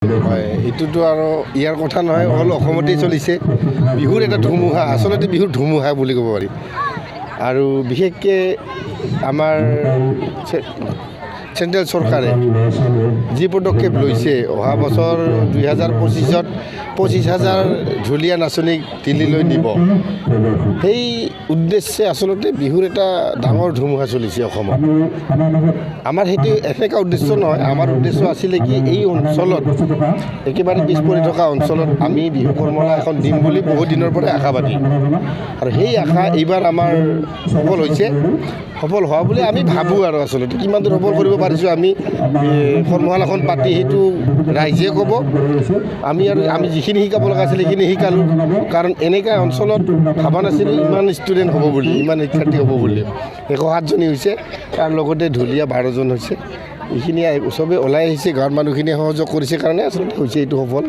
হয়, এইটোতো আৰু ইয়াৰ কথা নহয়, অল অসমতেই চলিছে বিহুৰ এটা ধুমুহা, আচলতে বিহুৰ ধুমুহা বুলি ক'ব পাৰি। আৰু বিশেষকৈ আমাৰ চেণ্ট্ৰেল চৰকাৰে যি পদক্ষেপ লৈছে, অহা বছৰ 2025-ত 25,000 ঢুলীয়া নাচনীক দিল্লীলৈ নিব, সেই উদ্দেশ্যে আচলতে বিহুৰ এটা ডাঙৰ ধুমুহা চলিছে অসমত। আমাৰ সেইটো এনেকুৱা উদ্দেশ্য নহয়, আমাৰ উদ্দেশ্য আছিলে কি এই অঞ্চলত একেবাৰে পিছ পৰি থকা অঞ্চলত আমি বিহু কৰ্মশালা এখন দিম বুলি বহু দিনৰ পৰাই আশাবাদী। আৰু সেই আশা এইবাৰ আমাৰ সফল হৈছে, সফল হোৱা বুলি আমি ভাবোঁ। আৰু আচলতে কিমান দূৰ সফল কৰিব পাৰিছোঁ আমি কৰ্মশালাখন পাতি সেইটো ৰাইজে ক'ব। আমি যিখিনি শিকাব লগা আছিল সেইখিনি শিকালোঁ, কাৰণ এনেকুৱা অঞ্চলত ভাবা নাছিলোঁ ইমান ষ্টুডেণ্ট হ'ব বুলি, ইমান শিক্ষাৰ্থী হ'ব বুলি। 107জনী হৈছে, তাৰ লগতে ঢুলীয়া 12জন হৈছে। এইখিনি চবেই ওলাই আহিছে, গাঁৱৰ মানুহখিনিয়ে সহযোগ কৰিছে কাৰণে আচলতে হৈছে এইটো সফল।